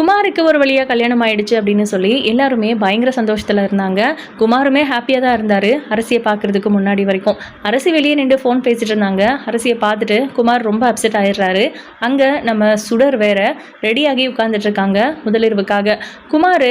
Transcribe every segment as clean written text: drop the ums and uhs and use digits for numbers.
குமாருக்கு ஒரு வழியாக கல்யாணம் ஆயிடுச்சு அப்படின்னு சொல்லி எல்லாருமே பயங்கர சந்தோஷத்தில் இருந்தாங்க. குமாருமே ஹாப்பியாக தான் இருந்தார் அரசியை பார்க்குறதுக்கு முன்னாடி வரைக்கும். அரசி வெளியே நின்று ஃபோன் பேசிகிட்டு இருந்தாங்க. அரசியை பார்த்துட்டு குமார் ரொம்ப அப்செட் ஆயிடுறாரு. அங்கே நம்ம சுடர் வேற ரெடியாகி உட்காந்துட்ருக்காங்க முதலிரவுக்காக. குமார்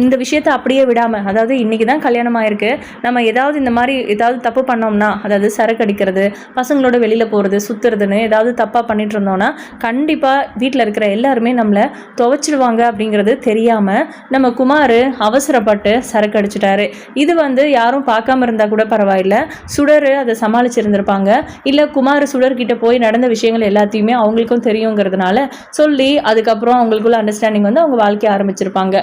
இந்த விஷயத்தை அப்படியே விடாமல், அதாவது இன்றைக்கி தான் கல்யாணம் ஆயிருக்கு, நம்ம ஏதாவது இந்த மாதிரி ஏதாவது தப்பு பண்ணோம்னா, அதாவது சரக்கு அடிக்கிறது, பசங்களோட வெளியில் போகிறது, சுற்றுறதுன்னு ஏதாவது தப்பாக பண்ணிட்டு இருந்தோம்னா கண்டிப்பாக வீட்டில் இருக்கிற எல்லாருமே நம்மளை துவைச்சிடுவாங்க அப்படிங்கிறது தெரியாமல் நம்ம குமார் அவசரப்பட்டு சரக்கு அடிச்சிட்டாரு. இது யாரும் பார்க்காம இருந்தால் கூட பரவாயில்ல, சுடர் அதை சமாளிச்சிருந்திருப்பாங்க. இல்லை குமார் சுடர்கிட்ட போய் நடந்த விஷயங்கள் எல்லாத்தையுமே அவங்களுக்கும் தெரியுங்கிறதுனால சொல்லி அதுக்கப்புறம் அவங்களுக்குள்ள அண்டர்ஸ்டாண்டிங் அவங்க வாழ்க்கைய ஆரம்பிச்சிருப்பாங்க.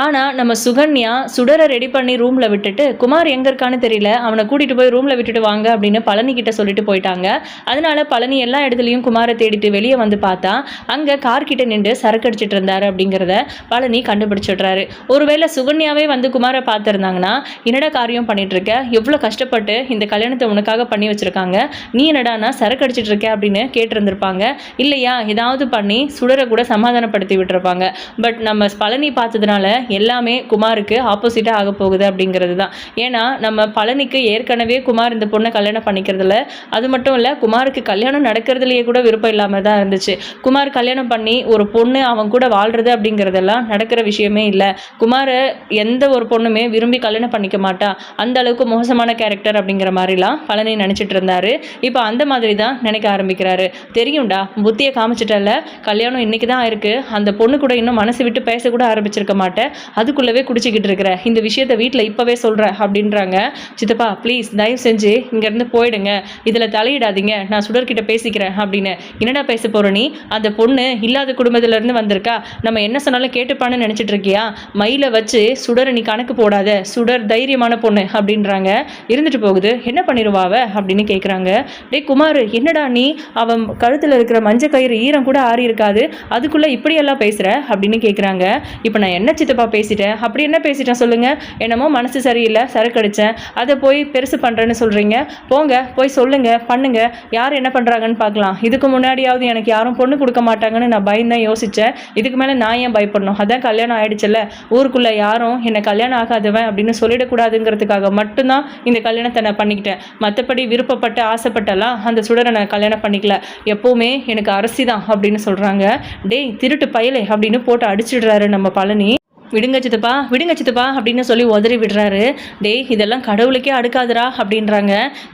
ஆனால் நம்ம சுகன்யா சுடரை ரெடி பண்ணி ரூமில் விட்டுட்டு குமார் எங்கே இருக்கான்னு தெரியல, அவனை கூட்டிகிட்டு போய் ரூமில் விட்டுட்டு வாங்க அப்படின்னு பழனிக்கிட்ட சொல்லிட்டு போயிட்டாங்க. அதனால பழனி எல்லா இடத்துலையும் குமாரை தேடிட்டு வெளியே வந்து பார்த்தா அங்கே கார்கிட்ட நின்று சரக்கு அடிச்சிட்டு இருந்தாரு அப்படிங்கிறத பழனி கண்டுபிடிச்சிடுறாரு. ஒருவேளை சுகன்யாவே குமாரை பார்த்துருந்தாங்கன்னா, என்னடா காரியம் பண்ணிட்டு இருக்க, எவ்வளோ கஷ்டப்பட்டு இந்த கல்யாணத்தை உனக்காக பண்ணி வச்சிருக்காங்க, நீ என்னடானா சரக்கு அடிச்சிட்டு இருக்க அப்படின்னு கேட்டிருந்திருப்பாங்க. இல்லையா ஏதாவது பண்ணி சுடரை கூட சமாதானப்படுத்தி விட்டுருப்பாங்க. பட் நம்ம பழனி பார்த்ததுனால எல்லாமே குமாருக்கு ஆப்போசிட்டாக ஆக போகுது அப்படிங்கிறது தான். ஏன்னா நம்ம பழனிக்கு ஏற்கனவே குமார் இந்த பொண்ணை கல்யாணம் பண்ணிக்கிறதுல, அது மட்டும் இல்லை குமாருக்கு கல்யாணம் நடக்கிறதுலையே கூட விருப்பம் இல்லாமல் தான் இருந்துச்சு. குமார் கல்யாணம் பண்ணி ஒரு பொண்ணு அவன் கூட வாழ்கிறது அப்படிங்கிறதெல்லாம் நடக்கிற விஷயமே இல்லை. குமாரை எந்த ஒரு பொண்ணுமே விரும்பி கல்யாணம் பண்ணிக்க மாட்டா, அந்த அளவுக்கு மோசமான கேரக்டர் அப்படிங்கிற மாதிரிலாம் பழனி நினச்சிட்டு இருந்தாரு. இப்போ அந்த மாதிரி தான் நினைக்க ஆரம்பிக்கிறாரு. தெரியும்டா, புத்தியை காமிச்சிட்டல, கல்யாணம் இன்னைக்கு தான் இருக்குது, அந்த பொண்ணு கூட இன்னும் மனசு விட்டு பேசக்கூட ஆரம்பிச்சிருக்க மாட்டேன், அதுக்குள்ளவே குடிச்சிக்கிட்டு இருக்கிற, இந்த விஷயத்த வீட்டில் இப்போவே சொல்கிறேன் அப்படின்றாங்க. சித்தப்பா ப்ளீஸ் தயவு செஞ்சு இங்கேருந்து போயிடுங்க, இதில் தலையிடாதீங்க, நான் சுடர்கிட்ட பேசிக்கிறேன் அப்படின்னு. என்னடா பேச போகிற நீ, அந்த பொண்ணு இல்லாத குடும்பத்திலேருந்து வந்திருக்கா, நம்ம என்ன சொன்னாலும் கேட்டுப்பான்னு நினச்சிட்டு இருக்கியா, மயிலை வச்சு சுடரை நீ கணக்கு போடாத, சுடர் தைரியமான பொண்ணு அப்படின்றாங்க. இருந்துட்டு போகுது, என்ன பண்ணிடுவாவ அப்படின்னு கேட்குறாங்க. டே குமார், என்னடா நீ, அவன் கழுத்தில் இருக்கிற மஞ்சள் கயிறு ஈரம் கூட ஆறி இருக்காது, அதுக்குள்ளே இப்படியெல்லாம் பேசுகிற அப்படின்னு கேட்குறாங்க. இப்போ நான் என்ன சித்தப்பா பேசிட்டேன், அப்படி என்ன பேசிட்டேன் சொல்லுங்க, என்னமோ மனசு சரியில்லை சரக்கு அடித்தேன், அதை போய் பெருசு பண்ணுறேன்னு சொல்கிறீங்க, போங்க போய் சொல்லுங்க பண்ணுங்க, யார் என்ன பண்ணுறாங்கன்னு பார்க்கலாம். இதுக்கு முன்னாடியாவது எனக்கு யாரும் பொண்ணு கொடுக்க மாட்டாங்கன்னு நான் பயந்தான் யோசித்தேன், இதுக்கு மேலே நான் ஏன் பயப்படணும், அதான் கல்யாணம் ஆயிடுச்சுல்ல, ஊருக்குள்ளே யாரும் என்னை கல்யாணம் ஆகாதவன் அப்படின்னு சொல்லிடக்கூடாதுங்கிறதுக்காக மட்டும்தான் இந்த கல்யாணத்தை நான் பண்ணிக்கிட்டேன், மற்றபடி விருப்பப்பட்டு ஆசைப்பட்டெல்லாம் அந்த சுடரை நான் கல்யாணம் பண்ணிக்கல, எப்போவுமே எனக்கு அரசி தான் அப்படின்னு சொல்கிறாங்க. டேய் திருட்டு பயலே அப்படின்னு போட்டு அடிச்சிடுறாரு நம்ம பழனி. விடுங்க சித்தப்பா அப்படின்னு சொல்லி உதறி விடுறாரு. டேய் இதெல்லாம் கடவுளுக்கே அடுக்காதுரா அப்படின்றாங்க.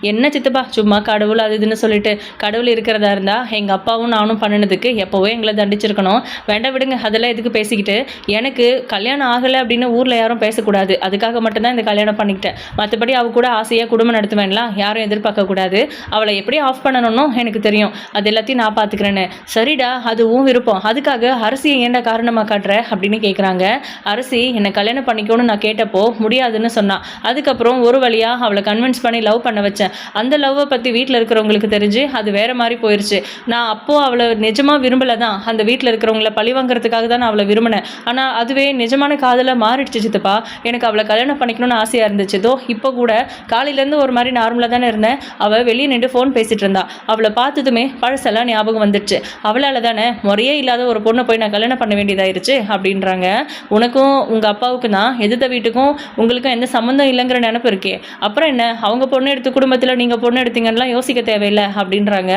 என்ன சித்தப்பா சும்மா கடவுள் அது இதுன்னு சொல்லிட்டு, கடவுள் இருக்கிறதா இருந்தால் எங்கள் அப்பாவும் நானும் பண்ணினதுக்கு எப்போவே எங்களை தண்டிச்சிருக்கணும், வேண்டாம் விடுங்க, அதெல்லாம் எதுக்கு பேசிக்கிட்டு, எனக்கு கல்யாணம் ஆகலை அப்படின்னு ஊரில் யாரும் பேசக்கூடாது, அதுக்காக மட்டும்தான் இந்த கல்யாணம் பண்ணிக்கிட்டேன், மற்றபடி அவள் கூட ஆசையாக குடும்பம் நடத்துவேன்லாம் யாரும் எதிர்பார்க்கக்கூடாது, அவளை எப்படி ஆஃப் பண்ணணும்னு எனக்கு தெரியும், அது எல்லாத்தையும் நான் பார்த்துக்கிறேன்னு. சரிடா அதுவும் விருப்பம், அதுக்காக அரசியை ஏண்டா காரணமாக காட்டுற அப்படின்னு கேட்குறாங்க. அரசி என்னை கல்யாணம் பண்ணிக்கணும்னு நான் கேட்டப்போ முடியாதுன்னு சொன்னான், அதுக்கப்புறம் ஒரு வழியாக அவளை கன்வின்ஸ் பண்ணி லவ் பண்ண வச்சேன், அந்த லவ்வை பற்றி வீட்டில் இருக்கிறவங்களுக்கு தெரிஞ்சு அது வேறு மாதிரி போயிடுச்சு, நான் அப்போது அவளை நிஜமாக விரும்பலை தான், அந்த வீட்டில் இருக்கிறவங்கள பழி வாங்குறதுக்காக தான் நான் அவளை விரும்பினேன், ஆனால் அதுவே நிஜமான காதலாக மாறிடுச்சு சித்தப்பா, எனக்கு அவளை கல்யாணம் பண்ணிக்கணும்னு ஆசையாக இருந்துச்சு, தோ இப்போ கூட காலையிலேருந்து ஒரு மாதிரி நார்மலாக தானே இருந்தேன், அவள் வெளியே நின்று ஃபோன் பேசிகிட்டு இருந்தா, அவளை பார்த்ததுமே பழசெல்லாம் ஞாபகம் வந்துடுச்சு, அவளால் தானே முறையே இல்லாத ஒரு பொண்ணை போய் நான் கல்யாணம் பண்ண வேண்டியதாயிருச்சு அப்படின்றாங்க. உனக்கும் உங்கள் அப்பாவுக்கு தான் எதிர்த்த வீட்டுக்கும் உங்களுக்கும் எந்த சம்மந்தம் இல்லைங்கிற நினப்பு இருக்கே, அப்புறம் என்ன அவங்க பொண்ணு எடுத்து குடும்பத்தில் நீங்கள் பொண்ணு எடுத்தீங்கன்னா யோசிக்க தேவையில்லை அப்படின்றாங்க.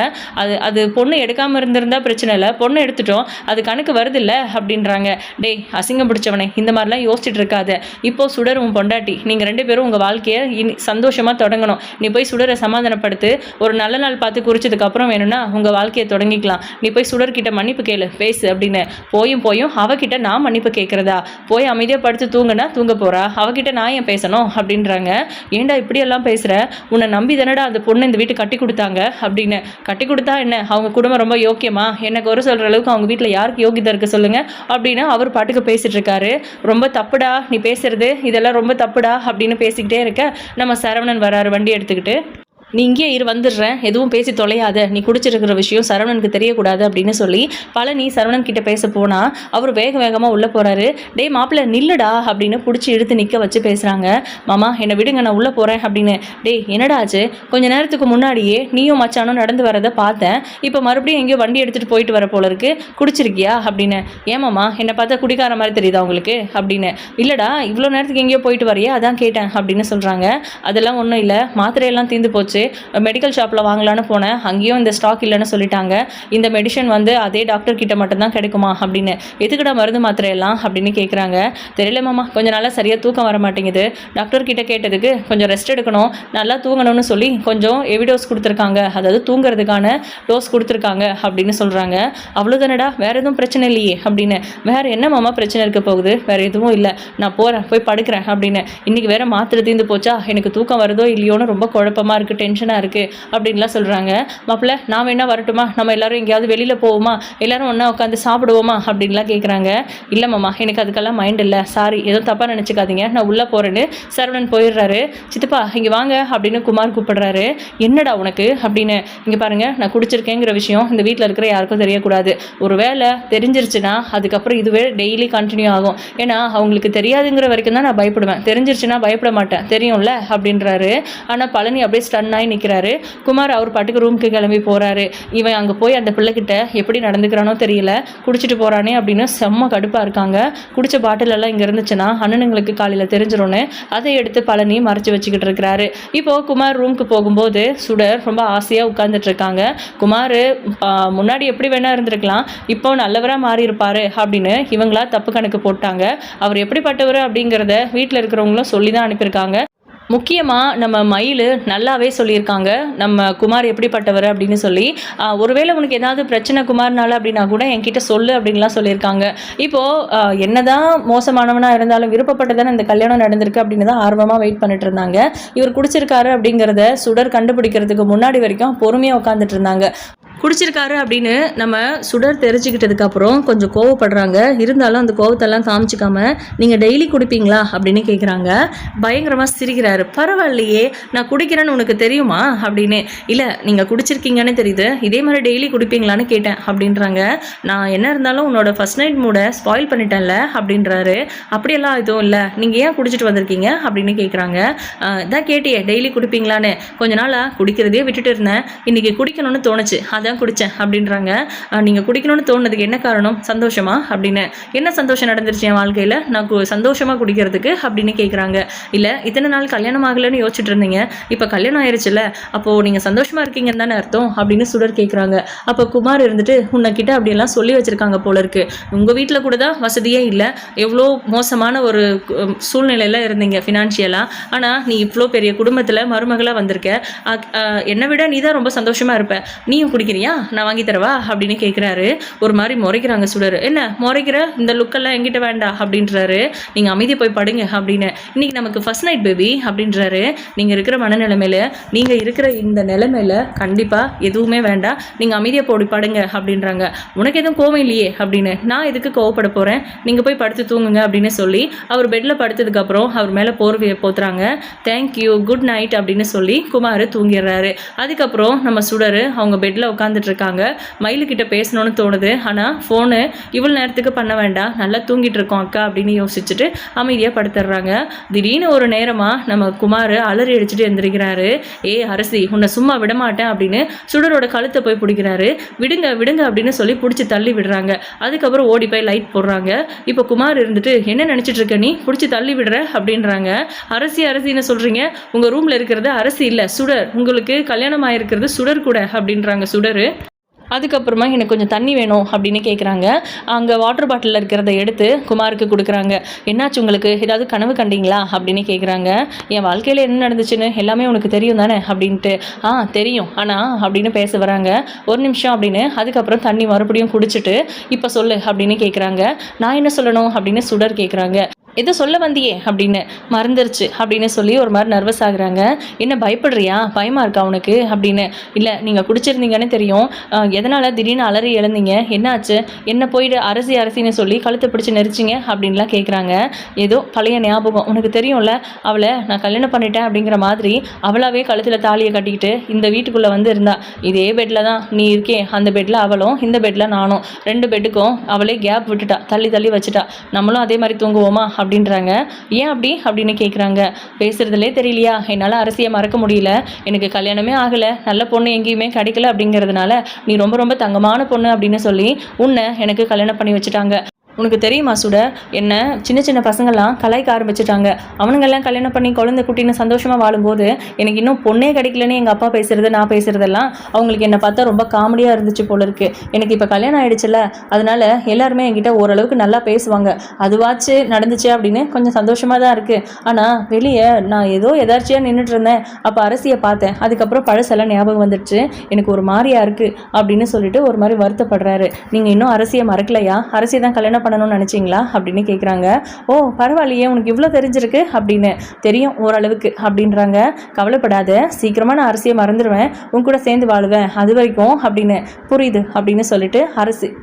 அது பொண்ணு எடுக்காமல் இருந்திருந்தா பிரச்சனை இல்லை, பொண்ணு எடுத்துட்டோம் அது கணக்கு வருது இல்லை அப்படின்றாங்க. டேய் அசிங்கம் பிடிச்சவனே, இந்த மாதிரிலாம் யோசிச்சுட்டு இருக்காது, இப்போ சுடர் உன் பொண்டாட்டி, நீங்கள் ரெண்டு பேரும் உங்கள் வாழ்க்கையை சந்தோஷமாக தொடங்கணும், நீ போய் சுடரை சமாதானப்படுத்து, ஒரு நல்ல நாள் பார்த்து குறிச்சதுக்கு அப்புறம் வேணும்னா உங்கள் வாழ்க்கையை தொடங்கிக்கலாம், நீ போய் சுடர்கிட்ட மன்னிப்பு கேளு பேசு அப்படின்னு. போயும் அவகிட்ட நான் மன்னிப்பு கேட்குறதா, போய் அமைதியாக படுத்து தூங்குனா தூங்க போகிறா, அவகிட்ட நான் ஏன் பேசணும் அப்படின்றாங்க. ஏண்டா இப்படியெல்லாம் பேசுகிற, உன்னை நம்பி தானடா அந்த பொண்ணு இந்த வீட்டு கட்டி கொடுத்தாங்க அப்படின்னு. கட்டி கொடுத்தா என்ன, அவங்க குடும்பம் ரொம்ப யோக்கியமா, எனக்கு ஒரு சொல்கிற அளவுக்கு அவங்க வீட்டில் யாருக்கு யோகியதை இருக்க சொல்லுங்க அப்படின்னு அவர் பாட்டுக்கு பேசிகிட்டு இருக்காரு. ரொம்ப தப்புடா நீ பேசுறது, இதெல்லாம் ரொம்ப தப்புடா அப்படின்னு பேசிக்கிட்டே இருக்க நம்ம சரவணன் வராரு வண்டி எடுத்துக்கிட்டு. நீ இங்கே இரு வந்துடுறேன், எதுவும் பேசி தொலையாத, நீ குடிச்சிருக்கிற விஷயம் சரவணனுக்கு தெரியக்கூடாது அப்படின்னு சொல்லி பழனி சரவணன் கிட்ட பேச போனால் அவர் வேக வேகமாக உள்ளே போகிறாரு. டே மாப்பிள்ளை நில்லுடா அப்படின்னு பிடிச்சி இழுத்து நிற்க வச்சு பேசுகிறாங்க. மாமா என்னை விடுங்க, நான் உள்ளே போகிறேன் அப்படின்னு. டே என்னடா ஆச்சு, கொஞ்ச நேரத்துக்கு முன்னாடியே நீயும் மச்சானும் நடந்து வரதை பார்த்தேன், இப்போ மறுபடியும் எங்கேயோ வண்டி எடுத்துகிட்டு போயிட்டு வர போல இருக்கு, குடிச்சிருக்கியா அப்படின்னு. ஏமாம்மா என்னை பார்த்தா குடிக்கார மாதிரி தெரியுதா உங்களுக்கு அப்படின்னு. இல்லைடா இவ்வளோ நேரத்துக்கு எங்கேயோ போயிட்டு வரையா, அதான் கேட்டேன் அப்படின்னு சொல்கிறாங்க. அதெல்லாம் ஒன்றும் இல்லை, மாத்திரையெல்லாம் தீர்ந்து போச்சு, மெடிக்கல் ஷாப்பில் வாங்கலான்னு போனேன், அங்கேயும் இந்த ஸ்டாக் இல்லைன்னு சொல்லிட்டாங்க, இந்த மெடிசன் அதே டாக்டர் கிட்ட மட்டும்தான் கிடைக்குமா அப்படின்னு. எதுக்குடா மருந்து மாத்திரையெல்லாம் அப்படின்னு கேட்குறாங்க. தெரியல மாமா, கொஞ்சம் நாளாக சரியாக தூக்கம் வர மாட்டேங்குது, டாக்டர் கிட்ட கேட்டதுக்கு கொஞ்சம் ரெஸ்ட் எடுக்கணும், நல்லா தூங்கணும்னு சொல்லி கொஞ்சம் எவிடோஸ் கொடுத்துருக்காங்க, அதாவது தூங்குறதுக்கான டோஸ் கொடுத்துருக்காங்க அப்படின்னு சொல்கிறாங்க. அவ்வளோதானடா, வேறு எதுவும் பிரச்சனை இல்லையே அப்படின்னு. வேறு என்ன மாமா பிரச்சனை இருக்க போகுது, வேறு எதுவும் இல்லை, நான் போகிறேன் போய் படுக்கிறேன் அப்படின்னு. இன்றைக்கி வேறு மாத்திரை தீர்ந்து போச்சா, எனக்கு தூக்கம் வருதோ இல்லையோன்னு ரொம்ப குழப்பமாக இருக்குது, டென்ஷனாக இருக்குது அப்படின்லாம் சொல்கிறாங்க. மாப்பிள்ள நான் வேணா வரட்டுமா, நம்ம எல்லோரும் எங்கேயாவது வெளியில் போவோமா, எல்லோரும் ஒன்றா உட்காந்து சாப்பிடுவோமா அப்படின்லாம் கேட்குறாங்க. இல்லை மாமா எனக்கு அதுக்கெல்லாம் மைண்ட் இல்லை, சாரி எதுவும் தப்பாக நினச்சிக்காதீங்க, நான் உள்ளே போகிறேன்னு சரவணன் போயிடுறாரு. சித்தப்பா இங்கே வாங்க அப்படின்னு குமார் கூப்பிடுறாரு. என்னடா உனக்கு அப்படின்னு. இங்கே பாருங்கள், நான் குடிச்சிருக்கேங்கிற விஷயம் இந்த வீட்டில் இருக்கிற யாருக்கும் தெரியக்கூடாது, ஒரு வேளை தெரிஞ்சிருச்சுன்னா அதுக்கப்புறம் இதுவே டெய்லி கண்டினியூ ஆகும், ஏன்னா அவங்களுக்கு தெரியாதுங்கிற வரைக்கும் தான் நான் பயப்படுவேன், தெரிஞ்சிருச்சுன்னா பயப்பட மாட்டேன் தெரியும்ல அப்படின்றாரு. ஆனால் பழனி அப்படியே ஸ்டன் ஆகி நிற்கிறாரு. குமார் அவர் பாட்டுக்கு ரூமுக்கு கிளம்பி போகிறாரு. இவன் அங்கே போய் அந்த பிள்ளைகிட்ட எப்படி நடந்துக்கிறானோ தெரியல, குடிச்சிட்டு போகிறானே அப்படின்னு செம்ம கடுப்பாக இருக்காங்க. குடிச்ச பாட்டில் எல்லாம் இங்கே இருந்துச்சுன்னா அண்ணனுங்களுக்கு காலையில் தெரிஞ்சிடும்னு அதை எடுத்து பழனி மறைச்சி வச்சுக்கிட்டு இருக்கிறாரு. இப்போது குமார் ரூமுக்கு போகும்போது சுடர் ரொம்ப ஆசையாக உட்கார்ந்துட்டு இருக்காங்க. குமார் முன்னாடி எப்படி வேணா இருந்திருக்கலாம், இப்போ நல்லவராக மாறி இருப்பாரு அப்படின்னு இவங்களா தப்பு கணக்கு போட்டாங்க. அவர் எப்படிப்பட்டவர் அப்படிங்கிறத வீட்டில் இருக்கிறவங்களும் சொல்லி தான் அனுப்பியிருக்காங்க. முக்கியமாக நம்ம மயில் நல்லாவே சொல்லியிருக்காங்க நம்ம குமார் எப்படிப்பட்டவர் அப்படின்னு சொல்லி. ஒருவேளை உனக்கு ஏதாவது பிரச்சனை குமார்னால அப்படின்னா கூட என்கிட்ட சொல்லு அப்படின்லாம் சொல்லியிருக்காங்க. இப்போது என்னதான் மோசமானவனாக இருந்தாலும் விருப்பப்பட்டதானே இந்த கல்யாணம் நடந்திருக்கு அப்படின்னு தான் ஆர்வமாக வெயிட் பண்ணிட்டு இருந்தாங்க. இவர் குடிச்சிருக்காரு அப்படிங்கிறத சுடர் கண்டுபிடிக்கிறதுக்கு முன்னாடி வரைக்கும் பொறுமையாக உட்காந்துட்டு இருந்தாங்க. குடிச்சிருக்காரு அப்படின்னு நம்ம சுடர் தெரிஞ்சுக்கிட்டதுக்கப்புறம் கொஞ்சம் கோவப்படுறாங்க. இருந்தாலும் அந்த கோவத்தெல்லாம் காமிச்சிக்காம நீங்கள் டெய்லி குடிப்பீங்களா அப்படின்னு கேட்குறாங்க. பயங்கரமாக சிரிக்கிறாரு. பரவாயில்லையே, நான் குடிக்கிறேன்னு உனக்கு தெரியுமா அப்படின்னு. இல்லை நீங்கள் குடிச்சிருக்கீங்கன்னு தெரியுது, இதே மாதிரி டெய்லி குடிப்பீங்களான்னு கேட்டேன் அப்படின்றாங்க. நான் என்ன இருந்தாலும் உன்னோட ஃபர்ஸ்ட் நைட் மூடை ஸ்பாயில் பண்ணிட்டேன்ல அப்படின்றாரு. அப்படியெல்லாம் எதுவும் இல்லை, நீங்கள் ஏன் குடிச்சிட்டு வந்திருக்கீங்க அப்படின்னு கேட்குறாங்க. இதான் கேட்டியே டெய்லி குடிப்பீங்களான்னு. கொஞ்ச நாளாக குடிக்கிறதே விட்டுட்டு இருந்தேன், இன்றைக்கி குடிக்கணும்னு தோணுச்சு, அதான் குடித்தேன் அப்படின்றாங்க. நீங்கள் குடிக்கணும்னு தோணுனதுக்கு என்ன காரணம், சந்தோஷமா அப்படின்னு. என்ன சந்தோஷம் நடந்துருச்சு என் வாழ்க்கையில், நான் சந்தோஷமாக குடிக்கிறதுக்கு அப்படின்னு கேட்குறாங்க. இல்லை இத்தனை நாள் கல்யாணம் ஆகலைன்னு யோசிச்சுட்டு இருந்தீங்க, இப்போ கல்யாணம் ஆயிடுச்சுல்ல, அப்போது நீங்கள் சந்தோஷமாக இருக்கீங்கன்னு தானே அர்த்தம் அப்படின்னு சுடர் கேட்குறாங்க. அப்போ குமார் இருந்துட்டு உன்னைக்கிட்ட அப்படியெல்லாம் சொல்லி வச்சுருக்காங்க போல இருக்கு, உங்கள் வீட்டில் கூட தான் வசதியே இல்லை, எவ்வளோ மோசமான ஒரு சூழ்நிலையில் இருந்தீங்க ஃபினான்ஷியலாக, ஆனால் நீ இவ்வளோ பெரிய குடும்பத்தில் மருமகளாக வந்திருக்க, என்னை விட நீ தான் ரொம்ப சந்தோஷமாக இருப்ப, நீயும் குடிக்கிறியா, நான் வாங்கி தரவா அப்படின்னு கேட்குறாரு. ஒரு மாதிரி முறைக்கிறாங்க சுடர். என்ன முறைக்கிற, இந்த லுக்கெல்லாம் என்கிட்ட வேண்டாம் அப்படின்றாரு. நீங்கள் அமைதியை போய் படுங்க அப்படின்னு. இன்னைக்கு நமக்கு ஃபர்ஸ்ட் நைட் பேபி அப்படின்றாரு. நீங்கள் இருக்கிற மனநிலைமையில, நீங்கள் இருக்கிற இந்த நிலைமையில கண்டிப்பாக எதுவுமே வேண்டாம், நீங்கள் அமைதியை போய் படுங்க அப்படின்றாங்க. உனக்கு எதுவும் கோவம் இல்லையே அப்படின்னு. நான் எதுக்கு கோவப்பட போகிறேன், நீங்கள் போய் படுத்து தூங்குங்க அப்படின்னு சொல்லி அவர் பெட்டில் படுத்ததுக்கப்புறம் அவர் மேலே போர்வையை போத்துறாங்க. தேங்க்யூ குட் நைட் அப்படின்னு சொல்லி குமார் தூங்கிடுறாரு. அதுக்கப்புறம் நம்ம சுடர் அவங்க பெட்டில் உட்காந்துட்டு இருக்காங்க. மயிலுக்கிட்ட பேசணும்னு தோணுது, ஆனால் ஃபோனு இவ்வளோ நேரத்துக்கு பண்ண வேண்டாம், நல்லா தூங்கிட்டு இருக்கோம் அக்கா அப்படின்னு யோசிச்சுட்டு அமைதியாக படுத்துடுறாங்க. திடீர்னு ஒரு நேரமாக நம்ம குமார் அலறி அடிச்சுட்டு எழுந்திருக்கிறாரு. அரசி உன்னை சும்மா விடமாட்டேன் அப்படின்னு சுடரோட கழுத்தை போய் பிடிக்கிறாரு. விடுங்க விடுங்க அப்படின்னு சொல்லி பிடிச்சி தள்ளி விடுறாங்க. அதுக்கப்புறம் ஓடி போய் லைட் போடுறாங்க. இப்போ குமார் இருந்துட்டு என்ன நினச்சிட்டு இருக்க நீ, பிடிச்சி தள்ளி விடுற அப்படின்றாங்க. அரசின்னு சொல்கிறீங்க, உங்கள் ரூமில் இருக்கிறது அரசி இல்லை சுடர், உங்களுக்கு கல்யாணம் ஆகிருக்கிறது சுடர் கூட அப்படின்றாங்க சுடர். அதுக்கப்புறமா எனக்கு கொஞ்சம் தண்ணி வேணும் அப்படின்னு கேட்குறாங்க. அங்கே வாட்டர் பாட்டிலில் இருக்கிறத எடுத்து குமாருக்கு கொடுக்குறாங்க. என்னாச்சு உங்களுக்கு, ஏதாவது கனவு கண்டீங்களா அப்படின்னு கேட்குறாங்க. என் வாழ்க்கையில் என்ன நடந்துச்சுன்னு எல்லாமே உனக்கு தெரியும் தானே அப்படின்ட்டு. தெரியும் ஆனால் அப்படின்னு பேச வராங்க. ஒரு நிமிஷம் அப்படின்னு. அதுக்கப்புறம் தண்ணி மறுபடியும் குடிச்சிட்டு இப்போ சொல்லு அப்படின்னு கேட்குறாங்க. நான் என்ன சொல்லணும் அப்படின்னு சுடர் கேட்குறாங்க. ஏதோ சொல்ல வந்தியே அப்படின்னு. மறந்துருச்சு அப்படின்னு சொல்லி ஒரு மாதிரி நர்வஸ் ஆகுறாங்க. என்ன பயப்படுறியா, பயமா இருக்கா உனக்கு அப்படின்னு. இல்லை நீங்கள் குடிச்சிருந்தீங்கன்னு தெரியும், எதனால் திடீர்னு அலறி எழுந்தீங்க, என்னாச்சு, என்ன போயிட்டு அரசின்னு சொல்லி கழுத்தை பிடிச்சி நெரிச்சிங்க அப்படின்லாம் கேட்குறாங்க. ஏதோ பழைய ஞாபகம், உனக்கு தெரியும்ல அவளை நான் கல்யாணம் பண்ணிட்டேன் அப்படிங்கிற மாதிரி அவளாவே கழுத்தில் தாலியை கட்டிக்கிட்டு இந்த வீட்டுக்குள்ளே வந்து இருந்தா. இதே பெட்டில் தான் நீ இருக்கே, அந்த பெட்டில் அவளும், இந்த பெட்டில் நானும், 2 பெட்டுக்கும் அவளே கேப் விட்டுட்டா, தள்ளி தள்ளி வச்சுட்டா. நம்மளும் அதே மாதிரி தூங்குவோமா அப்படின்றாங்க. ஏன் அப்படி அப்படின்னு கேட்குறாங்க. பேசுறதுலே தெரியலையா, என்னால் அரசியை மறக்க முடியல, எனக்கு கல்யாணமே ஆகலை, நல்ல பொண்ணு எங்கேயுமே கிடைக்கல அப்படிங்கிறதுனால நீ ரொம்ப ரொம்ப தங்கமான பொண்ணு அப்படின்னு சொல்லி உன்னை எனக்கு கல்யாணம் பண்ணி வச்சுட்டாங்க. உனக்கு தெரியுமா சுட, என்ன சின்ன சின்ன பசங்கள்லாம் கலாய்க்க ஆரம்பிச்சிட்டாங்க. அவனுங்கெல்லாம் கல்யாணம் பண்ணி குழந்தை குட்டின்னு சந்தோஷமாக வாழும்போது எனக்கு இன்னும் பொண்ணே கிடைக்கலன்னு எங்கள் அப்பா பேசுகிறது, நான் பேசுகிறதெல்லாம் அவங்களுக்கு என்னை பார்த்தா ரொம்ப காமெடியாக இருந்துச்சு போல இருக்குது. எனக்கு இப்போ கல்யாணம் ஆகிடுச்சுல, அதனால் எல்லாருமே என்கிட்ட ஓரளவுக்கு நல்லா பேசுவாங்க. அதுவாச்சு நடந்துச்சு அப்படின்னு கொஞ்சம் சந்தோஷமாக தான் இருக்குது. ஆனால் வெளியே நான் ஏதோ எதார்ச்சியாக நின்றுட்டு இருந்தேன், அப்போ அரசியை பார்த்தேன், அதுக்கப்புறம் பழசெல்லாம் ஞாபகம் வந்துடுச்சு, எனக்கு ஒரு மாதிரியாக இருக்குது அப்படின்னு சொல்லிட்டு ஒரு மாதிரி வருத்தப்படுறாரு. நீங்கள் இன்னும் அரசியை மறக்கலையா, அரசியை தான் கல்யாணம் பண்ணணும்னு நினச்சிங்களா அப்படின்னு கேட்குறாங்க. ஓ பரவாயில்லையே, உனக்கு இவ்வளோ தெரிஞ்சிருக்கு அப்படின்னு. தெரியும் ஓரளவுக்கு அப்படின்றாங்க. கவலைப்படாத, சீக்கிரமாக நான் அரசியை மறந்துடுவேன், உன் கூட சேர்ந்து வாழுவேன், அது வரைக்கும் அப்படின்னு. புரியுது அப்படின்னு சொல்லிட்டு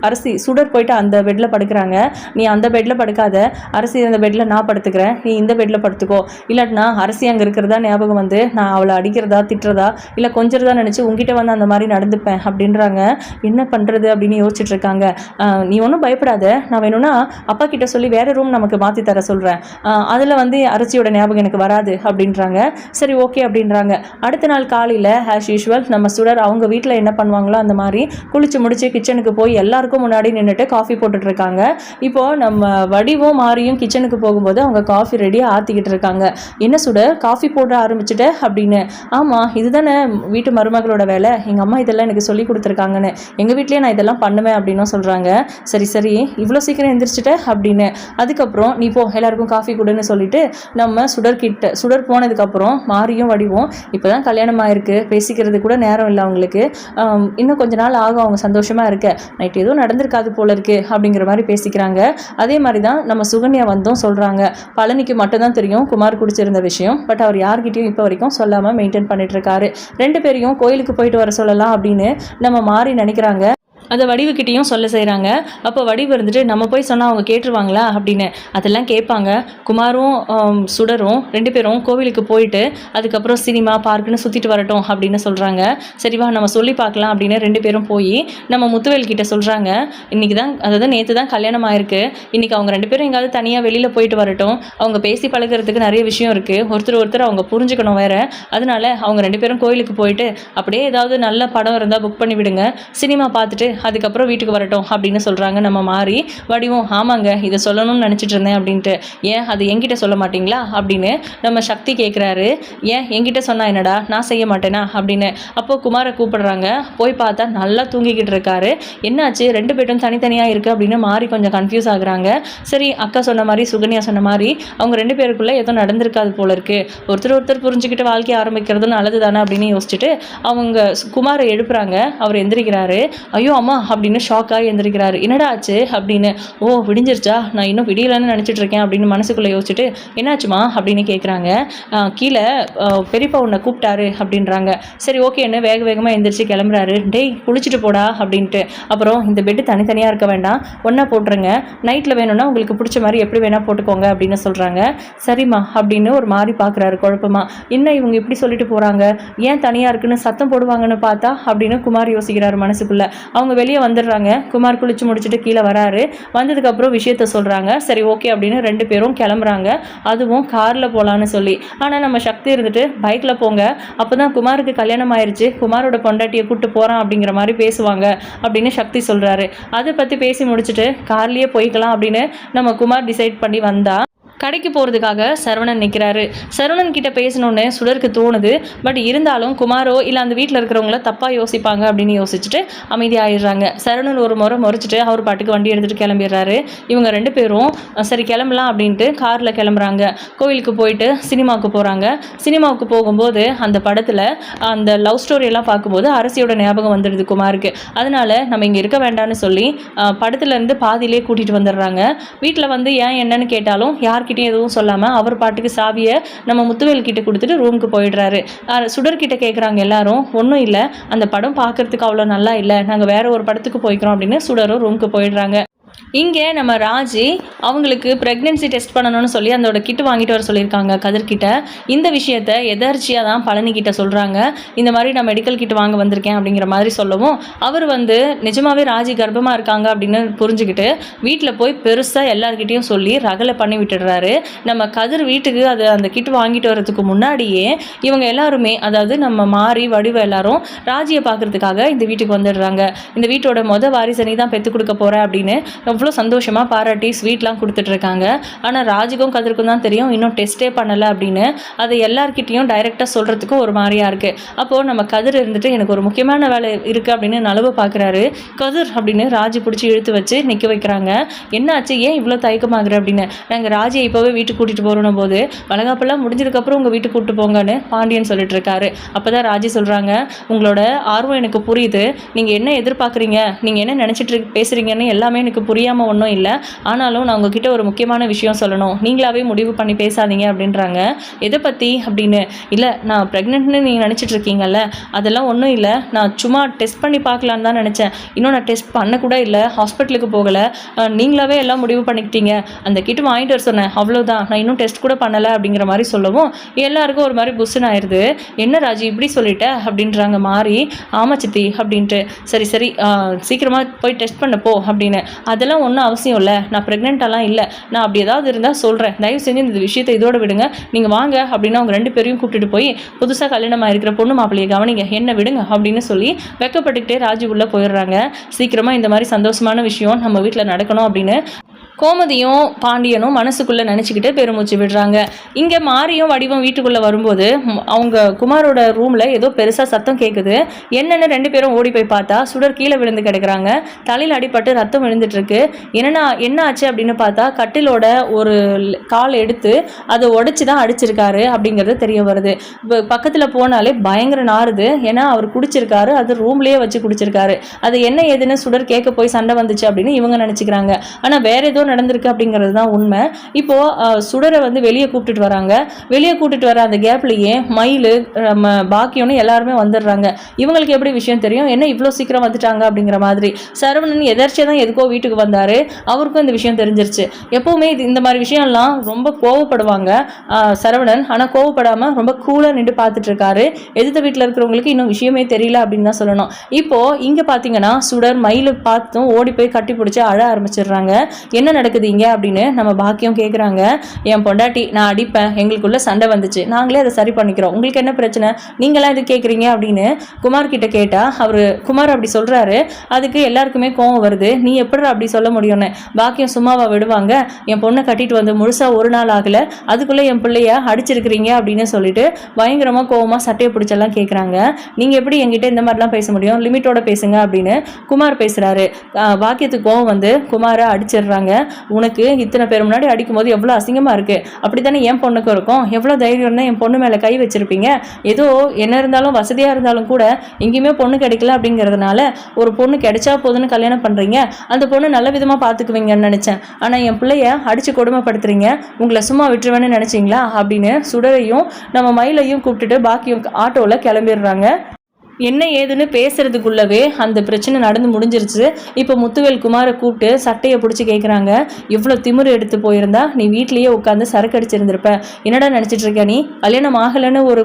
அரசி சுடர் போயிட்டு அந்த பெட்டில் படுக்கிறாங்க. நீ அந்த பெட்டில் படுக்காத, அரசி அந்த பெட்டில் நான் படுத்துக்கிறேன், நீ இந்த பெட்டில் படுத்துக்கோ, இல்லாட்டினா அரசி அங்கே இருக்கிறதா ஞாபகம் வந்து நான் அவளை அடிக்கிறதா திட்டுறதா இல்லை கொஞ்சிறதா நினச்சி உங்ககிட்ட வந்து அந்த மாதிரி நடந்துப்பேன் அப்படின்றாங்க. என்ன பண்ணுறது அப்படின்னு யோசிச்சுட்டு இருக்காங்க. நீ ஒன்றும் பயப்படாத, நான் வேணும்னா அப்பா கிட்ட சொல்லி வேற ரூம் நமக்கு மாற்றி தர சொல்கிறேன், அதில் வந்து அரசியோட ஞாபகம் எனக்கு வராது அப்படின்றாங்க. சரி ஓகே அப்படின்றாங்க. அடுத்த நாள் காலையில் ஆஸ் யூஷுவல் நம்ம சுடர் அவங்க வீட்டில் என்ன பண்ணுவாங்களோ அந்த மாதிரி குளிச்சு முடிச்சு கிச்சனுக்கு போய் எல்லாருக்கும் முன்னாடி நின்றுட்டு காஃபி போட்டுட்ருக்காங்க. இப்போது நம்ம வடிவும் மாறியும் கிச்சனுக்கு போகும்போது அவங்க காஃபி ரெடியாக ஆற்றிக்கிட்டு இருக்காங்க. என்ன சுடர் காஃபி போட ஆரம்பிச்சுட்டு அப்படின்னு. ஆமாம் இதுதானே வீட்டு மருமகளோட வேலை, எங்கள் அம்மா இதெல்லாம் எனக்கு சொல்லி கொடுத்துருக்காங்கன்னு, எங்கள் வீட்லேயே நான் இதெல்லாம் பண்ணுவேன் அப்படின்னும் சொல்கிறாங்க. சரி சரி இவ்வளோ சீக்கிரம் எந்திரிச்சிட்ட அப்படின்னு. அதுக்கப்புறம் நீ போ எல்லாருக்கும் காஃபி கொடுன்னு சொல்லிட்டு நம்ம சுடர் போனதுக்கப்புறம் மாரியும் வடிவும் இப்போ தான் கல்யாணம் ஆயிருக்கு, பேசிக்கிறது கூட நேரம் இல்லை அவங்களுக்கு, இன்னும் கொஞ்ச நாள் ஆகும் அவங்க சந்தோஷமாக இருக்க, நைட் எதுவும் நடந்திருக்காது போல இருக்கு அப்படிங்கிற மாதிரி பேசிக்கிறாங்க. அதே மாதிரி தான் நம்ம சுகன்யா வந்தும் சொல்கிறாங்க. பழனிக்கு மட்டும்தான் தெரியும் குமார் குடிச்சிருந்த விஷயம், பட் அவர் யார்கிட்டையும் இப்போ வரைக்கும் சொல்லாமல் மெயின்டைன் பண்ணிட்டு இருக்காரு. 2 பேரையும் கோயிலுக்கு போயிட்டு வர சொல்லலாம் அப்படின்னு நம்ம மாறி நினைக்கிறாங்க. அதை வடிவுக்கிட்டையும் சொல்ல செய்கிறாங்க. அப்போ வடிவு இருந்துட்டு நம்ம போய் சொன்னால் அவங்க கேட்டுருவாங்களா அப்படின்னு. அதெல்லாம் கேட்பாங்க. குமாரும் சுடரும் 2 பேரும் கோவிலுக்கு போயிட்டு அதுக்கப்புறம் சினிமா பார்க்குன்னு சுற்றிட்டு வரட்டும் அப்படின்னு சொல்கிறாங்க. சரிவா நம்ம சொல்லி பார்க்கலாம் அப்படின்னு 2 பேரும் போய் நம்ம முத்துவேல் கிட்ட சொல்கிறாங்க. இன்றைக்கி தான், அதாவது நேற்று தான் கல்யாணம் ஆயிருக்கு, இன்றைக்கி அவங்க 2 பேரும் எங்கேயாவது தனியாக வெளியில் போயிட்டு வரட்டும், அவங்க பேசி பழகிறதுக்கு நிறைய விஷயம் இருக்குது, ஒருத்தர் அவங்க புரிஞ்சுக்கணும் வேறு, அதனால அவங்க 2 பேரும் கோயிலுக்கு போயிட்டு அப்படியே ஏதாவது நல்ல படம் இருந்தால் புக் பண்ணி விடுங்க, சினிமா பார்த்துட்டு அதுக்கப்புறம் வீட்டுக்கு வரட்டும் அப்படின்னு சொல்கிறாங்க. நம்ம மாறி வடிவும் ஆமாங்க இதை சொல்லணும்னு நினச்சிட்டு இருந்தேன் அப்படின்ட்டு. ஏன் அது என்கிட்ட சொல்ல மாட்டிங்களா அப்படின்னு நம்ம சக்தி கேட்குறாரு. ஏன் என்கிட்ட சொன்னா என்னடா, நான் செய்ய மாட்டேனா அப்படின்னு. அப்போது குமாரை கூப்பிடுறாங்க. போய் பார்த்தா நல்லா தூங்கிக்கிட்டு இருக்காரு. என்னாச்சு 2 பேரும் தனித்தனியாக இருக்குது அப்படின்னு மாறி கொஞ்சம் கன்ஃபியூஸ் ஆகுறாங்க. சரி அக்கா சொன்ன மாதிரி சுகன்யா சொன்ன மாதிரி அவங்க 2 பேருக்குள்ளே ஏதோ நடந்திருக்காது போல இருக்குது, ஒருத்தர் புரிஞ்சுக்கிட்டு வாழ்க்கையை ஆரம்பிக்கிறது நல்லது தானே அப்படின்னு யோசிச்சுட்டு அவங்க குமாரை எழுப்புறாங்க. அவர் எந்திரிக்கிறாரு. ஐயோ அம்மா அப்படின்னு ஷாக்காக எழுந்திருக்கிறாரு. என்னடா ஆச்சு அப்படின்னு. ஓ விடிஞ்சிருச்சா, நான் இன்னும் விடியலன்னு நினச்சிட்டு இருக்கேன் அப்படின்னு மனசுக்குள்ளே யோசிச்சுட்டு என்னாச்சுமா அப்படின்னு கேட்குறாங்க. கீழே பெரியப்பா உன்னை கூப்பிட்டாரு அப்படின்றாங்க. சரி ஓகேன்னு வேகமாக எழுந்திரிச்சு கிளம்புறாரு. டேய் குளிச்சுட்டு போடா அப்படின்ட்டு. அப்புறம் இந்த பெட்டு தனித்தனியாக இருக்க வேண்டாம், ஒன்றா போட்டுருங்க, நைட்டில் வேணும்னா உங்களுக்கு பிடிச்ச மாதிரி எப்படி வேணால் போட்டுக்கோங்க அப்படின்னு சொல்கிறாங்க. சரிம்மா அப்படின்னு ஒரு மாதிரி பார்க்குறாரு குழப்பமா. என்ன இவங்க இப்படி சொல்லிட்டு போகிறாங்க, ஏன் தனியாக இருக்குன்னு சத்தம் போடுவாங்கன்னு பார்த்தா அப்படின்னு குமார் யோசிக்கிறாரு மனசுக்குள்ளே. அவங்க வெளியே வந்துடுறாங்க. குமார் குளிச்சு முடிச்சுட்டு கீழே வராரு. வந்ததுக்கப்புறம் விஷயத்த சொல்கிறாங்க. சரி ஓகே அப்படின்னு 2 பேரும் கிளம்புறாங்க. அதுவும் காரில் போகலான்னு சொல்லி. ஆனால் நம்ம சக்தி இருந்துட்டு பைக்கில் போங்க, அப்போ தான் குமாருக்கு கல்யாணம் ஆயிடுச்சு, குமாரோட பொண்டாட்டியை கூப்பிட்டு போகிறான் அப்படிங்கிற மாதிரி பேசுவாங்க அப்படின்னு சக்தி சொல்கிறாரு. அதை பற்றி பேசி முடிச்சுட்டு கார்லேயே போய்க்கலாம் அப்படின்னு நம்ம குமார் டிசைட் பண்ணி வந்தா கடைக்கு போகிறதுக்காக சரவணன் நிற்கிறாரு. சரவணன் கிட்ட பேசணுன்னு சுடருக்கு தோணுது. பட் இருந்தாலும் குமாரோ இல்லை அந்த வீட்டில் இருக்கிறவங்கள தப்பாக யோசிப்பாங்க அப்படின்னு யோசிச்சுட்டு அமைதியாகிடுறாங்க. சரவணன் ஒரு முறை முறைச்சிட்டு அவர் பாட்டுக்கு வண்டி எடுத்துகிட்டு கிளம்பிடுறாரு. இவங்க 2 பேரும் சரி கிளம்பலாம் அப்படின்ட்டு காரில் கிளம்புறாங்க. கோவிலுக்கு போயிட்டு சினிமாவுக்கு போகிறாங்க. சினிமாவுக்கு போகும்போது அந்த படத்தில் அந்த லவ் ஸ்டோரியெல்லாம் பார்க்கும்போது அரசியோட ஞாபகம் வந்துடுது குமாருக்கு. அதனால் நம்ம இங்கே இருக்க வேண்டாம்னு சொல்லி படத்துலேருந்து பாதியிலே கூட்டிகிட்டு வந்துடுறாங்க. வீட்டில் வந்து ஏன் என்னன்னு கேட்டாலும் யார்கிட்ட யார்கிட்டையும் எதுவும் சொல்லாமல் அவர் பாட்டுக்கு சாவியை நம்ம முத்துவேல் கிட்ட கொடுத்துட்டு ரூமுக்கு போயிடுறாரு. சுடர்கிட்ட கேட்குறாங்க எல்லாரும், ஒன்றும் இல்லை, அந்த படம் பார்க்குறதுக்கு அவ்வளோ நல்லா இல்லை, நாங்கள் வேறு ஒரு படத்துக்கு போய்க்கிறோம் அப்படின்னு சுடரும் ரூமுக்கு போயிடுறாங்க. இங்கே நம்ம ராஜி அவங்களுக்கு ப்ரெக்னென்சி டெஸ்ட் பண்ணணும்னு சொல்லி அதோட கிட்டு வாங்கிட்டு வர சொல்லியிருக்காங்க கதிர்கிட்ட. இந்த விஷயத்த எதர்ச்சியாக தான் பழனிக்கிட்ட சொல்கிறாங்க. இந்த மாதிரி நான் மெடிக்கல் கிட் வாங்க வந்திருக்கேன் அப்படிங்கிற மாதிரி சொல்லவும் அவர் நிஜமாகவே ராஜி கர்ப்பமாக இருக்காங்க அப்படின்னு புரிஞ்சுக்கிட்டு வீட்டில் போய் பெருசாக எல்லார்கிட்டையும் சொல்லி ரகலை பண்ணி விட்டுடுறாரு. நம்ம கதிர் வீட்டுக்கு அந்த கிட் வாங்கிட்டு வரதுக்கு முன்னாடியே இவங்க எல்லாருமே, அதாவது நம்ம மாறி வடிவ எல்லாரும் ராஜியை பார்க்குறதுக்காக இந்த வீட்டுக்கு வந்துடுறாங்க. இந்த வீட்டோட வாரிசனி தான் பெற்று கொடுக்க போகிறேன் அப்படின்னு அவ்வளோ சந்தோஷமாக பாராட்டி ஸ்வீட்லாம் கொடுத்துட்ருக்காங்க. ஆனால் ராஜுக்கும் கதிர்க்கும் தான் தெரியும் இன்னும் டெஸ்ட்டே பண்ணலை அப்படின்னு. அதை எல்லார்கிட்டையும் டைரெக்டாக சொல்கிறதுக்கும் ஒரு மாதிரியாக இருக்குது. அப்போது நம்ம கதிர் இருந்துட்டு எனக்கு ஒரு முக்கியமான வேலை இருக்குது அப்படின்னு நலவு பார்க்குறாரு. கதிர் அப்படின்னு ராஜு பிடிச்சி இழுத்து வச்சு நிற்க வைக்கிறாங்க. என்னாச்சு, ஏன் இவ்வளோ தயக்கமாகுற அப்படின்னு. நாங்கள் ராஜியை இப்போவே வீட்டுக்கு கூட்டிகிட்டு போகிறோம் போது வளகாப்பெல்லாம் முடிஞ்சதுக்கப்புறம் உங்கள் வீட்டுக்கு கூப்பிட்டு போங்கன்னு பாண்டியன் சொல்லிட்டு இருக்காரு. அப்போ தான் ராஜி சொல்கிறாங்க, உங்களோட ஆர்வம் எனக்கு புரியுது, நீங்கள் என்ன எதிர்பார்க்குறீங்க, நீங்கள் என்ன நினச்சிட்டு பேசுகிறீங்கன்னு எல்லாமே எனக்கு புரியாமல் ஒன்றும் இல்லை. ஆனாலும் நான் உங்ககிட்ட ஒரு முக்கியமான விஷயம் சொல்லணும், நீங்களாவே முடிவு பண்ணி பேசாதீங்க அப்படின்றாங்க. எதை பற்றி அப்படின்னு. இல்லை, நான் ப்ரெக்னென்ட்னு நீங்கள் நினச்சிட்டு இருக்கீங்கல்ல, அதெல்லாம் ஒன்றும் இல்லை, நான் சும்மா டெஸ்ட் பண்ணி பார்க்கலான்னு தான் நினச்சேன். இன்னும் நான் டெஸ்ட் பண்ணக்கூட இல்லை, ஹாஸ்பிட்டலுக்கு போகலை, நீங்களாவே எல்லாம் முடிவு பண்ணிக்கிட்டீங்க, அந்த கிட்டு வாங்கிட்டு வர சொன்னேன், அவ்வளோதான், நான் இன்னும் டெஸ்ட் கூட பண்ணலை அப்படிங்கிற மாதிரி சொல்லவும் எல்லாருக்கும் ஒரு மாதிரி புஷ்ஷுன்னு ஆயிடுது. என்ன ராஜி இப்படி சொல்லிட்ட அப்படின்றாங்க மாறி. ஆமா சித்தி அப்படின்ட்டு. சரி சரி சீக்கிரமாக போய் டெஸ்ட் பண்ண போ அப்படின்னு. அதெல்லாம் ஒன்றும் அவசியம் இல்லை, நான் ப்ரெக்னென்ட்டாலாம் இல்லை, நான் அப்படி ஏதாவது இருந்தால் சொல்கிறேன், தயவு செஞ்சு இந்த விஷயத்தை இதோட விடுங்க, நீங்கள் வாங்க அப்படின்னு அவங்க 2 பேரையும் கூப்பிட்டுட்டு போய் புதுசாக கல்யாணமாக இருக்கிற பொண்ணு மாப்பிள்ளையை கவனிங்க, என்ன விடுங்க அப்படின்னு சொல்லி வெக்கப்பட்டுக்கிட்டே ராஜு உள்ளே போயிடுறாங்க. சீக்கிரமாக இந்த மாதிரி சந்தோஷமான விஷயம் நம்ம வீட்டில் நடக்கணும் அப்படின்னு கோமதியும் பாண்டியனும் மனசுக்குள்ளே நினச்சிக்கிட்டு பெருமூச்சு விடுறாங்க. இங்கே மாரியும் வடிவம் வீட்டுக்குள்ளே வரும்போது அவங்க குமாரோட ரூமில் ஏதோ பெருசாக சத்தம் கேட்குது. என்னென்னு 2 பேரும் ஓடி போய் பார்த்தா சுடர் கீழே விழுந்து கிடக்குறாங்க. தலையில் அடிபட்டு ரத்தம் விழுந்துட்டுருக்கு. என்ன ஆச்சு அப்படின்னு பார்த்தா கட்டிலோட ஒரு கால் எடுத்து அதை உடைச்சி தான் அடிச்சிருக்காரு அப்படிங்கிறது தெரிய வருது. பக்கத்தில் போனாலே பயங்கர நாறுது. ஏன்னா அவர் குடிச்சிருக்காரு, அது ரூம்லேயே வச்சு குடிச்சிருக்காரு. அது என்ன ஏதுன்னு சுடர் கேட்க போய் சண்டை வந்துச்சு அப்படின்னு இவங்க நினச்சிக்கிறாங்க. ஆனால் வேற ஏதோ நடந்திருக்கு அப்படிங்கிறது தான் உண்மை. இப்போ சுடரை வெளியே கூப்பிட்டுட்டு வராங்க. வெளியே கூப்பிட்டுட்டு வர அந்த கேப்லேயே மயில் பாக்கியம்னு எல்லாருமே வந்துடுறாங்க. இவங்களுக்கு எப்படி விஷயம் தெரியும், என்ன இவ்வளோ சீக்கிரம் வந்துட்டாங்க அப்படிங்கிற மாதிரி. சரவணன் எதர்ச்சியாக தான் எதுக்கோ வீட்டுக்கு வந்தார், அவருக்கும் இந்த விஷயம் தெரிஞ்சிருச்சு. எப்போவுமே இந்த மாதிரி விஷயம்லாம் ரொம்ப கோவப்படுவாங்க சரவணன். ஆனால் கோவப்படாமல் ரொம்ப கூலாக நின்று பார்த்துட்டு இருக்காரு. எதிர்த்த வீட்டில் இருக்கிறவங்களுக்கு இன்னும் விஷயமே தெரியல அப்படின்னு தான் சொல்லணும். இப்போது இங்கே பார்த்தீங்கன்னா சுடர் மயில் பார்த்தும் ஓடி போய் கட்டி பிடிச்சி அழ ஆரம்பிச்சிடுறாங்க. என்ன நடக்குது இங்கே அப்படின்னு நம்ம பாக்கியம் கேட்குறாங்க. என் பொண்டாட்டி நான் அடிப்பேன், எங்களுக்குள்ள சண்டை வந்துச்சு, நாங்களே அதை சரி பண்ணிக்கிறோம், உங்களுக்கு என்ன பிரச்சனை, நீங்களாம் இது கேட்குறீங்க அப்படின்னு குமார் கிட்ட கேட்டால் குமார் அப்படி சொல்கிறாரு. அதுக்கு எல்லாருக்குமே கோவம் வருது. நீ எப்படி அப்படி சொல்ல முடியும்னு. பாக்கியம் சும்மாவா விடுவாங்க, என் பொண்ணை கட்டிட்டு வந்து முழுசாக ஒரு நாள் ஆகலை, அதுக்குள்ளே என் பிள்ளைய அடிச்சிருக்கிறீங்க அப்படின்னு சொல்லிட்டு பயங்கரமாக கோவமாக சட்டையை பிடிச்செல்லாம் கேட்குறாங்க. நீங்கள் எப்படி என்கிட்ட இந்த மாதிரிலாம் பேச முடியும், லிமிட்டோட பேசுங்க அப்படின்னு குமார் பேசுகிறாரு. பாக்கியத்துக்கு கோவம் குமாரை அடிச்சிடுறாங்க. உனக்கு இத்தனை பேர் முன்னாடி அடிக்கும் போது எவ்வளோ அசிங்கமாக இருக்குது, அப்படி தானே என் பொண்ணுக்கும் இருக்கும், எவ்வளோ தைரியம் தான் என் பொண்ணு மேலே கை வச்சுருப்பீங்க, ஏதோ என்ன இருந்தாலும் வசதியாக இருந்தாலும் கூட எங்கேயுமே பொண்ணு கிடைக்கல அப்படிங்கிறதுனால ஒரு பொண்ணு கிடைச்சா போதுன்னு கல்யாணம் பண்ணுறீங்க, அந்த பொண்ணு நல்ல விதமாக பார்த்துக்குவீங்கன்னு நினச்சேன், ஆனால் என் பிள்ளைய அடித்து கொடுமைப்படுத்துறீங்க, உங்களை சும்மா விட்டுருவேன்னு நினச்சிங்களா அப்படின்னு சுடரையும் நம்ம மயிலையும் கூப்பிட்டுட்டு பாக்கியம் ஆட்டோவில் கிளம்பிடுறாங்க. என்ன ஏதுன்னு பேசுறதுக்குள்ளவே அந்த பிரச்சனை நடந்து முடிஞ்சிருச்சு. இப்போ முத்துவேல் குமாரை கூப்பிட்டு சட்டையை பிடிச்சி கேட்குறாங்க, இவ்வளோ திமிரு எடுத்து போயிருந்தா நீ வீட்லேயே உட்காந்து சரக்கு அடிச்சிருந்திருப்ப, என்னடா நினச்சிட்டு இருக்க நீ, கல்யாணம் ஆகலைன்னு ஒரு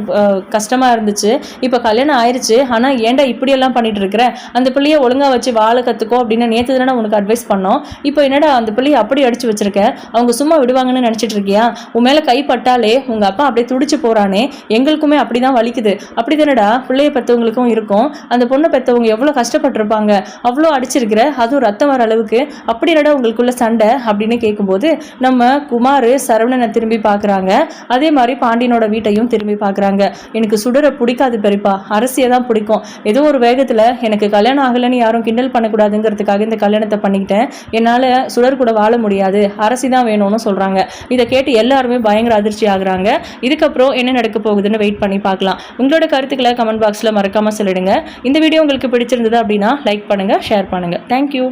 கஷ்டமாக இருந்துச்சு, இப்போ கல்யாணம் ஆயிடுச்சு, ஆனால் ஏன்டா இப்படியெல்லாம் பண்ணிட்டு இருக்கிற, அந்த பிள்ளையை ஒழுங்காக வச்சு வாழை கற்றுக்கோ அப்படின்னு நேற்று தானே உனக்கு அட்வைஸ் பண்ணோம், இப்போ என்னடா அந்த பிள்ளையை அப்படி அடிச்சு வச்சிருக்க, அவங்க சும்மா விடுவாங்கன்னு நினச்சிட்டு இருக்கியா, உன் மேலே கைப்பட்டாலே உங்கள் அப்பா அப்படியே துடிச்சு போகிறானே, எங்களுக்குமே அப்படி தான் வலிக்குது, அப்படி தானடா பிள்ளையை பெற்றவங்களுக்கும் இருக்கும், அந்த பொண்ணை பெற்றவங்க எவ்வளோ கஷ்டப்பட்டிருப்பாங்க, அவ்வளோ அடிச்சிருக்கிற, அதுவும் ரத்தம் வர அளவுக்கு, அப்படி என்னடா உங்களுக்குள்ள சண்டை அப்படின்னு கேட்கும்போது நம்ம குமார் சரவணனை திரும்பி பார்க்குறாங்க. அதே மாதிரி பாண்டியனோட வீட்டையும் திரும்பி பார்க்குறாங்க. எனக்கு சுடரை பிடிக்காது பெரியப்பா, அரசியை தான் பிடிக்கும், ஏதோ ஒரு வேகத்தில் எனக்கு கல்யாணம் ஆகலைன்னு யாரும் கிண்டல் பண்ணக்கூடாதுங்கிறதுக்காக இந்த கல்யாணத்தை பண்ணிக்கிட்டேன், என்னால் சுடர் கூட வாழ முடியாது, அரசி தான் வேணும்னு சொல்கிறாங்க. இதை கேட்டு எல்லாருமே பயங்கர அதிர்ச்சி ஆகுறாங்க. இதுக்கப்புறம் என்ன நடக்க போகுதுன்னு வெயிட் பண்ணி பார்க்கலாம். உங்களோட கருத்துக்களை கமெண்ட் பாக்ஸில் மறக்காமல் சொல்லிடுங்க. இந்த வீடியோ உங்களுக்கு பிடிச்சிருந்தது அப்படின்னா லைக் பண்ணுங்கள், ஷேர் பண்ணுங்கள். தேங்க்யூ.